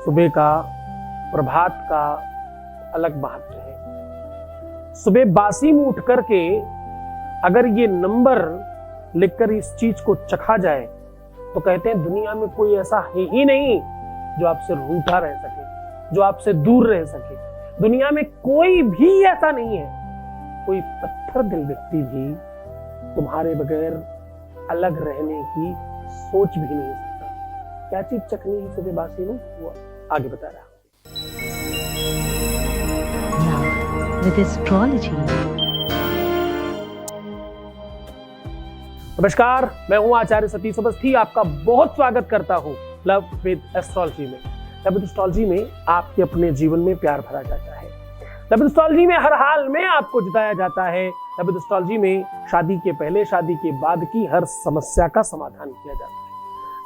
सुबह का, प्रभात का अलग महत्व है। सुबह बासी में उठ करके अगर ये नंबर लिखकर इस चीज को चखा जाए तो कहते हैं दुनिया में कोई ऐसा है ही नहीं जो आपसे रूठा रह सके, जो आपसे दूर रह सके। दुनिया में कोई भी ऐसा नहीं है, कोई पत्थर दिल व्यक्ति भी तुम्हारे बगैर अलग रहने की सोच भी नहीं सकता। क्या चीज चखनी है सुबह बासी में, वो आगे बता रहा हूं। With astrology. नमस्कार, मैं हूं आचार्य सतीश अवस्थी। आपका बहुत स्वागत करता हूं लव विद एस्ट्रोलॉजी में। लव विद एस्ट्रोलॉजी में आपके अपने जीवन में प्यार भरा जाता है। लव विद एस्ट्रोलॉजी में हर हाल में आपको जिताया जाता है। लव विद एस्ट्रोलॉजी में शादी के पहले, शादी के बाद की हर समस्या का समाधान किया जाता है।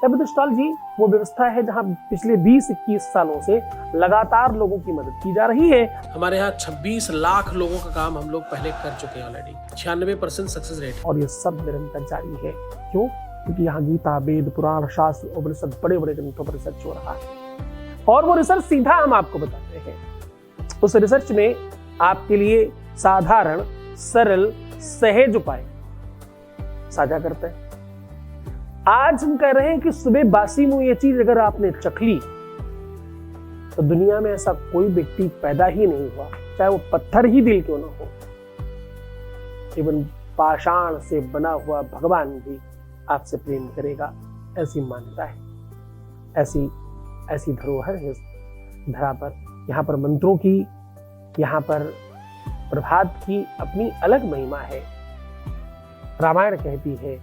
लव विद एस्ट्रोलॉजी वो व्यवस्था है जहां पिछले 20-21 सालों से लगातार लोगों की मदद की जा रही है। हमारे यहाँ 26 लाख लोगों का काम हम लोग पहले कर चुके हैं ऑलरेडी। 96% सक्सेस रेट, और ये सब निरंतर जारी है। क्यों? क्योंकि यहाँ गीता, वेद, पुराण, शास्त्र, उपनिषद, बड़े बड़े ग्रंथों पर रिसर्च हो रहा है और वो रिसर्च सीधा हम आपको बताते हैं। उस रिसर्च में आपके लिए साधारण, सरल, सहज उपाय साझा करते हैं। आज हम कह रहे हैं कि सुबह बासी मुंह ये चीज अगर आपने चख ली तो दुनिया में ऐसा कोई व्यक्ति पैदा ही नहीं हुआ, चाहे वो पत्थर ही दिल क्यों ना हो, केवल पाषाण से बना हुआ भगवान भी आपसे प्रेम करेगा। ऐसी मान्यता है, ऐसी धरोहर है इस धरा पर। यहाँ पर मंत्रों की, यहाँ पर प्रभात की अपनी अलग महिमा है। रामायण कहती है,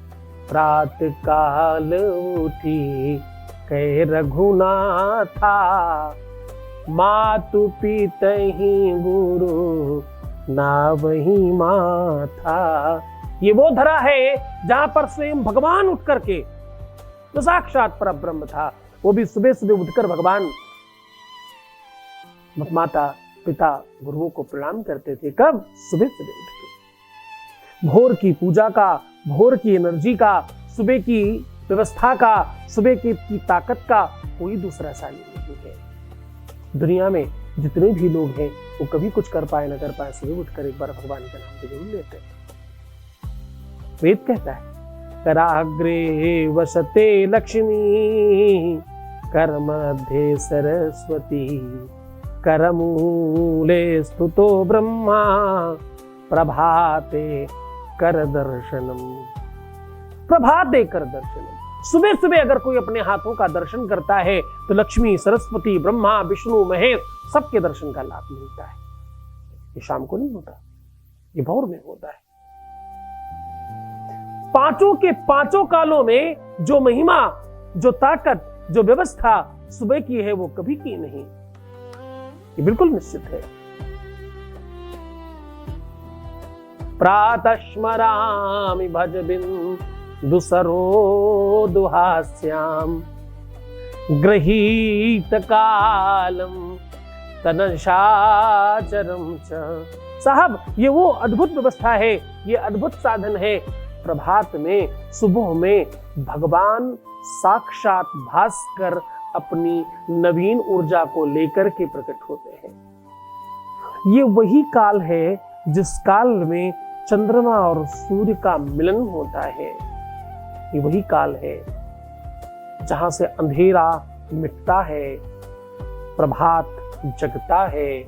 प्रात काल उठी कह रघुनाथा, मातु पितहि गुरु ना वही माथा। ये वो धरा है जहां पर स्वयं भगवान उठ करके, जो साक्षात परब्रह्म था, वो भी सुबह सुबह उठकर भगवान माता, पिता, गुरुओं को प्रणाम करते थे। कब? सुबह सुबह उठ के। भोर की पूजा का, भोर की एनर्जी का, सुबह की व्यवस्था का, सुबह की ताकत का कोई दूसरा सानी नहीं है। दुनिया में जितने भी लोग हैं वो कभी कुछ कर पाए न कर पाए, सुबह उठकर एक बार भगवान का नाम तो जरूर लेते हैं। वेद कहता है, कराग्रे वसते लक्ष्मी, कर मध्य सरस्वती, करमूले स्तुतो ब्रह्मा, प्रभाते कर दर्शनम। प्रभात देकर दर्शनम। सुबह सुबह अगर कोई अपने हाथों का दर्शन करता है तो लक्ष्मी, सरस्वती, ब्रह्मा, विष्णु, महेश सबके दर्शन का लाभ मिलता है। ये शाम को नहीं होता, ये भोर में होता है। पांचों के पांचों कालों में जो महिमा, जो ताकत, जो व्यवस्था सुबह की है वो कभी की नहीं, ये बिल्कुल निश्चित है। प्रातः स्मरामि भज बिंदु सरोदुहास्याम, गृहीत कालम तनशाचरम च। साहब, ये वो अद्भुत व्यवस्था है, ये अद्भुत साधन है। प्रभात में, सुबह में भगवान साक्षात भास्कर अपनी नवीन ऊर्जा को लेकर के प्रकट होते हैं। ये वही काल है जिस काल में चंद्रमा और सूर्य का मिलन होता है। ये वही काल है जहां से अंधेरा मिटता है, प्रभात जगता है।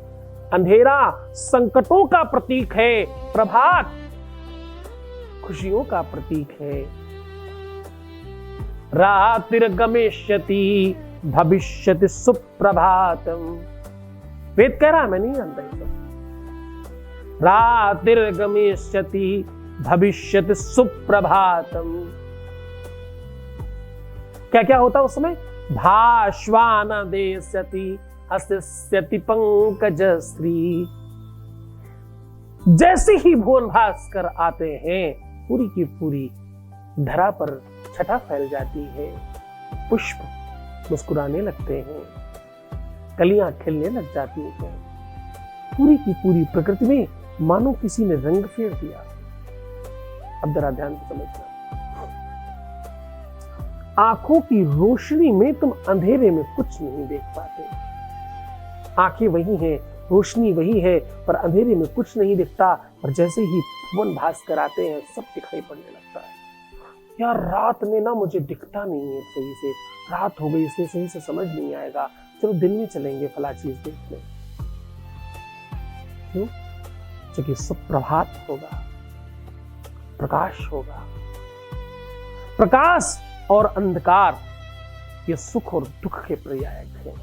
अंधेरा संकटों का प्रतीक है, प्रभात खुशियों का प्रतीक है। रातिर्गमिष्यति भविष्यति सुप्रभातम। वेद कह रहा है, मैं नहीं जानता ये सब। रातिर्गमिष्यति भविष्यति सुप्रभातम। क्या क्या होता उस समय? भाश्वान देस्यति हस्यति पंकजश्री। जैसे ही भुवन भास्कर आते हैं, पूरी की पूरी धरा पर छटा फैल जाती है, पुष्प मुस्कुराने लगते हैं, कलियां खिलने लग जाती हैं, पूरी की पूरी प्रकृति में मानो किसी ने रंग फेर दिया। अब जरा ध्यान से समझना। आंखों की रोशनी में तुम अंधेरे में कुछ नहीं देख पाते। आंखें वही हैं, रोशनी वही है, पर अंधेरे में कुछ नहीं दिखता। पर जैसे ही भुवन भास्कर आते हैं सब दिखाई पड़ने लगता है। यार रात में ना मुझे दिखता नहीं है सही से, रात हो गई इसलिए सही से समझ नहीं आएगा, चलो दिन में चलेंगे फला चीज देखने। क्यों? क्योंकि सुप्रभात होगा, प्रकाश होगा। प्रकाश और अंधकार ये सुख और दुख के पर्यायक हैं।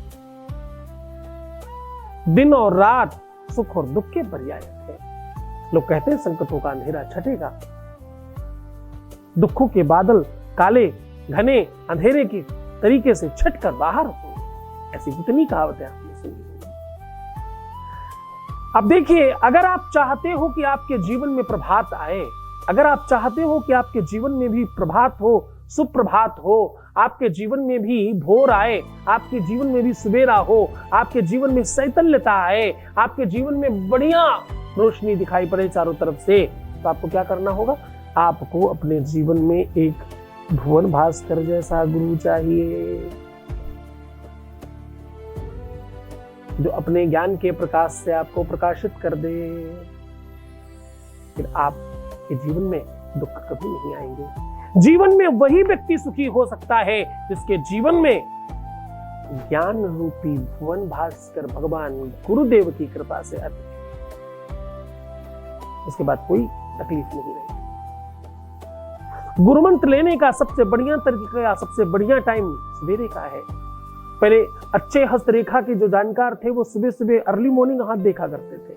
दिन और रात सुख और दुख के पर्यायक हैं। लोग कहते हैं संकटों का अंधेरा छटेगा, दुखों के बादल काले घने अंधेरे के तरीके से छटकर बाहर हो। ऐसी कितनी कहावतें आपने सुनी होंगी। अब देखिए, अगर आप चाहते हो कि आपके जीवन में प्रभात आए, अगर आप चाहते हो कि आपके जीवन में भी प्रभात हो, सुप्रभात हो, आपके जीवन में भी भोर आए, आपके जीवन में भी सुबेरा हो, आपके जीवन में चैतन्यता आए, आपके जीवन में बढ़िया रोशनी दिखाई पड़े चारों तरफ से, तो आपको क्या करना होगा? आपको अपने जीवन में एक भुवन भास्कर जैसा गुरु चाहिए, जो अपने ज्ञान के प्रकाश से आपको प्रकाशित कर दे। फिर आपके जीवन में दुख कभी नहीं आएंगे। जीवन में वही व्यक्ति सुखी हो सकता है जिसके जीवन में ज्ञान रूपी भुवन भास्कर भगवान गुरुदेव की कृपा से आते हैं। उसके बाद कोई तकलीफ नहीं रहेगी। गुरुमंत्र लेने का सबसे बढ़िया तरीका, सबसे बढ़िया टाइम सवेरे का है। पहले अच्छे हस्तरेखा के जो जानकार थे वो सुबह सुबह अर्ली मॉर्निंग हाथ देखा करते थे।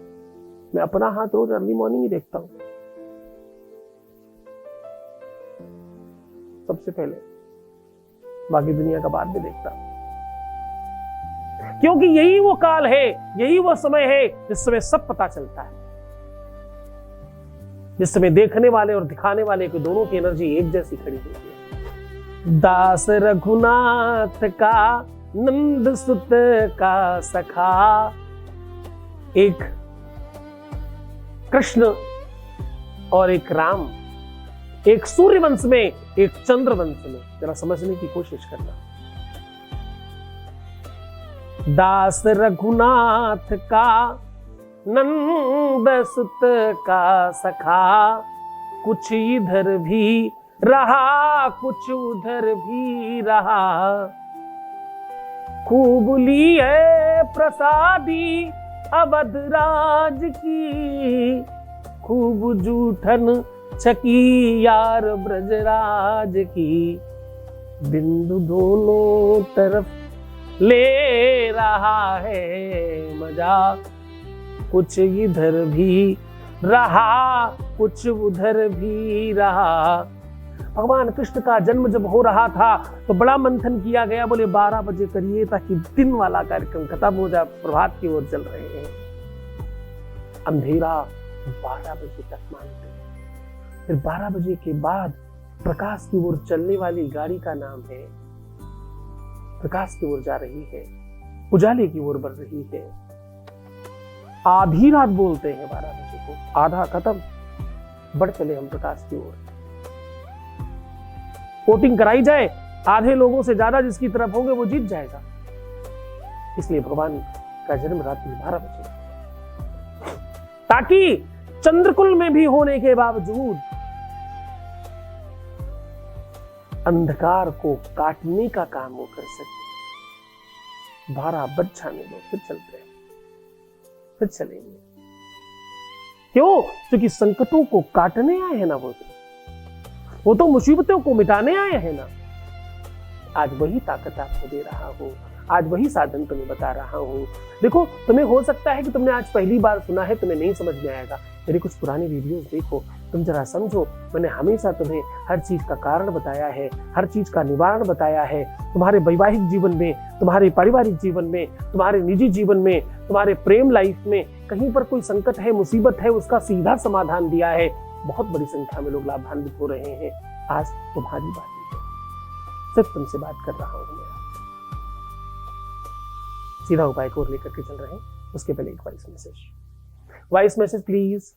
मैं अपना हाथ रोज अर्ली मॉर्निंग ही देखता हूं सबसे पहले, बाकी दुनिया का बाद में देखता हूं, क्योंकि यही वो काल है, यही वो समय है जिस समय सब पता चलता है, जिस समय देखने वाले और दिखाने वाले के दोनों की एनर्जी एक जैसी खड़ी होती है। दास रघुनाथ का नंद सुत का सखा, एक कृष्ण और एक राम, एक सूर्य वंश में एक चंद्र वंश में, जरा समझने की कोशिश करना। दास रघुनाथ का नंद सुत का सखा, कुछ इधर भी रहा कुछ उधर भी रहा, खूब ली है प्रसादी अवध राज की, खूब जूठन छकी यार ब्रजराज की, बिंदु दोनों तरफ ले रहा है मजा, कुछ इधर भी रहा कुछ उधर भी रहा। भगवान कृष्ण का जन्म जब हो रहा था तो बड़ा मंथन किया गया, बोले 12 बजे करिए ताकि दिन वाला कार्यक्रम खत्म हो जाए, प्रभात की ओर चल रहे हैं। अंधेरा 12 बजे तक मानते हैं, फिर 12 बजे के बाद प्रकाश की ओर चलने वाली गाड़ी का नाम है, प्रकाश की ओर जा रही है, उजाले की ओर बढ़ रही है। आधी रात बोलते हैं 12 बजे को, आधा खत्म, बढ़ चले हम प्रकाश की ओर। वोटिंग कराई जाए, आधे लोगों से ज्यादा जिसकी तरफ होंगे वो जीत जाएगा। इसलिए भगवान का जन्म रात्रि 12 बजे, ताकि चंद्रकुल में भी होने के बावजूद अंधकार को काटने का काम वो कर सके। 12 बज जाने दो, फिर चलते हैं, फिर चलेंगे। क्यों? क्योंकि संकटों को काटने आए हैं ना वो तो मुसीबतों को मिटाने आए हैं ना। आज वही ताकत आपको दे रहा हूं, आज वही साधन तुम्हें बता रहा हूं। देखो, तुम्हें हो सकता है कि तुमने आज पहली बार सुना है, तुम्हें नहीं समझ में आएगा। मेरी कुछ पुरानी वीडियोस देखो, तुम जरा समझो। मैंने हमेशा तुम्हें हर चीज का कारण बताया है, हर चीज का निवारण बताया है। तुम्हारे वैवाहिक जीवन में, तुम्हारे पारिवारिक जीवन में, तुम्हारे निजी जीवन में, तुम्हारे प्रेम लाइफ में कहीं पर कोई संकट है, मुसीबत है, उसका सीधा समाधान दिया है। बहुत बड़ी संख्या में लोग लाभान्वित हो रहे हैं। आज तुम्हारी बारी है, सिर्फ तुमसे बात कर रहा हूं मैं। सीधा उपाय को लेकर के चल रहे हैं, उसके पहले एक वॉइस मैसेज प्लीज।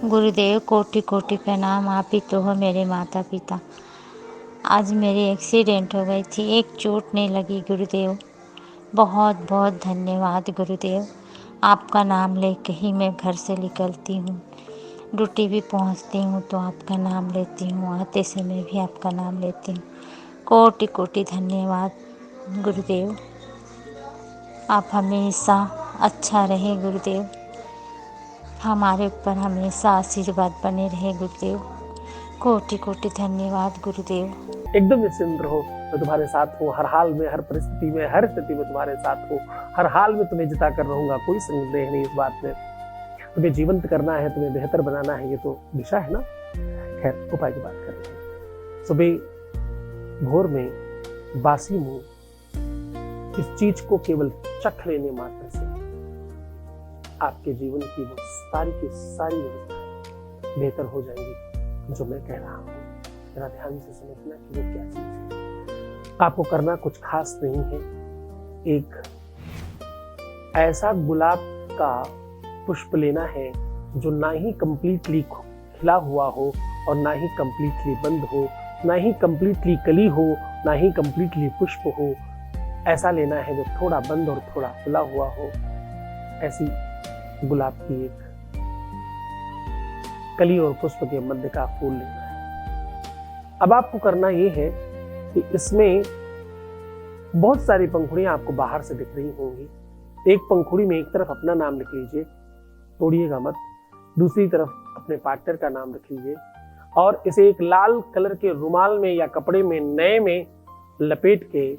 गुरुदेव, कोटि कोटि प्रणाम। आप ही तो हो मेरे माता पिता। आज मेरी एक्सीडेंट हो गई थी, एक चोट नहीं लगी गुरुदेव। बहुत बहुत धन्यवाद गुरुदेव। आपका नाम लेके ही मैं घर से निकलती हूँ, ड्यूटी भी पहुँचती हूँ तो आपका नाम लेती हूँ, आते समय भी आपका नाम लेती हूँ। कोटि कोटि धन्यवाद गुरुदेव। आप हमेशा अच्छा रहे गुरुदेव, हमारे ऊपर हमेशा आशीर्वाद बने रहे गुरुदेव। कोटि कोटि धन्यवाद गुरुदेव। एकदम निश्चिंत रहो, मैं तुम्हारे साथ हूँ, हर हाल में, हर परिस्थिति में, हर स्थिति में तुम्हारे साथ हूँ, हर हाल में तुम्हें जिता कर रहूंगा, कोई संदेह नहीं इस बात में। तुम्हें जीवंत करना है, तुम्हें बेहतर बनाना है, ये तो दिशा है ना। खैर, उपाय की बात कर रहे हैं। सुबह भोर में बासी मुंह इस चीज को केवल चख लेने मात्र से आपके जीवन की वो सारी की सारी व्यवस्थाएं बेहतर हो जाएंगी जो मैं कह रहा हूँ। जरा ध्यान से समझना कि वो क्या चीज है। आपको करना कुछ खास नहीं है। एक ऐसा गुलाब का पुष्प लेना है जो ना ही कंप्लीटली खिला हुआ हो और ना ही कंप्लीटली बंद हो, ना ही कंप्लीटली कली हो, ना ही कंप्लीटली पुष्प हो। ऐसा लेना है जो थोड़ा बंद और थोड़ा खुला हुआ हो। ऐसी गुलाब की एक कली और पुष्प के मध्य का फूल लेना है। अब आपको करना ये है कि इसमें बहुत सारी पंखुड़ियां आपको बाहर से दिख रही होंगी। एक पंखुड़ी में एक तरफ अपना नाम लिख लीजिए, तोड़िएगा मत। दूसरी तरफ अपने पार्टनर का नाम रख लीजिए और इसे एक लाल कलर के रुमाल में या कपड़े में नए में लपेट के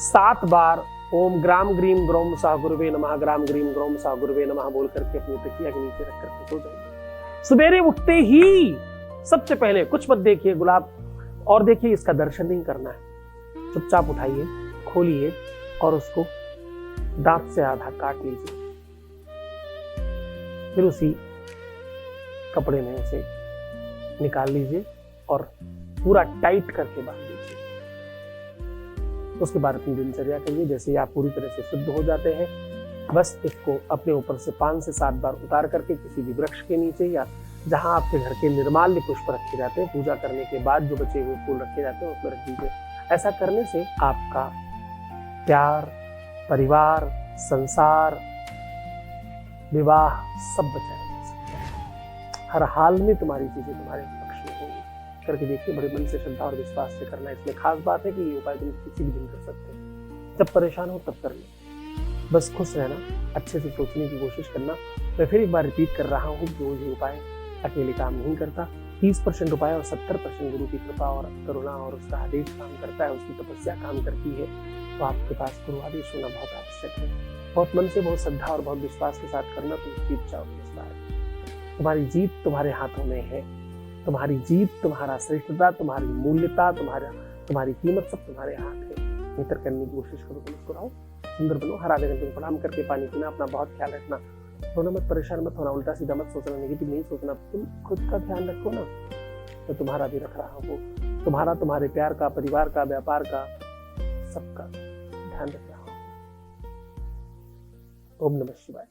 7 बार ओम ग्राम ग्रीम ग्रोम सा गुरुवे नमः, ग्राम ग्रीम ग्रोम सा गुरुवे नमः बोल करके अपनी तकिया के नीचे रख करके सो जाइए। सवेरे उठते ही सबसे पहले कुछ मत देखिए गुलाब, और देखिए इसका दर्शन नहीं करना है। चुपचाप उठाइए, खोलिए और उसको दांत से आधा काट लीजिए। फिर उसी कपड़े में उसे निकाल लीजिए और पूरा टाइट करके बांध लीजिए। उसके बाद अपनी दिनचर्या करिए। जैसे ही आप पूरी तरह से शुद्ध हो जाते हैं, बस इसको अपने ऊपर से 5 से 7 बार उतार करके किसी भी वृक्ष के नीचे या जहां आपके घर के निर्माल्य पुष्प रखे जाते हैं, पूजा करने के बाद जो बचे हुए फूल रखे जाते हैं उसमें रख दीजिए। ऐसा करने से आपका प्यार, परिवार, संसार, विवाह सब बचाया जा सकता है। हर हाल में तुम्हारी चीजें तुम्हारे पक्ष में होंगी। करके देखिए, बड़े मन से, श्रद्धा और विश्वास से करना। इसमें खास बात है कि ये उपाय तुम किसी भी दिन कर सकते हैं। जब परेशान हो तब कर लो। बस खुश रहना, अच्छे से सोचने की कोशिश करना। मैं फिर एक बार रिपीट कर रहा हूँ कि ये उपाय अकेले काम नहीं करता। 30% उपाय और 70% गुरु की कृपा और करुणा और उसका आदेश काम करता है, उसकी तपस्या काम करती है। तो आपके पास गुरु आदेश होना बहुत आवश्यक है। बहुत मन से, बहुत श्रद्धा और बहुत विश्वास के साथ करना, तुम जीत जाओगे इस बार। तुम्हारी जीत तुम्हारे हाथों में है। तुम्हारी जीत, तुम्हारा श्रेष्ठता, तुम्हारी मूल्यता, तुम्हारी कीमत सब तुम्हारे हाथ है। बेहतर करने की कोशिश करो, मुस्कुराओ, सुंदर बनो। हर आधे घंटे में प्रणाम करके पानी पीना। अपना बहुत ख्याल रखना। रोना मत, परेशान मत होना, उल्टा सीधा मत सोचना, नेगेटिव नहीं सोचना। तुम खुद का ध्यान रखो ना, तो तुम्हारा भी रख रहा हूँ। तुम्हारा, तुम्हारे प्यार का, परिवार का, व्यापार का, सबका ध्यान रख रहा हूँ। ओम नमः शिवाय।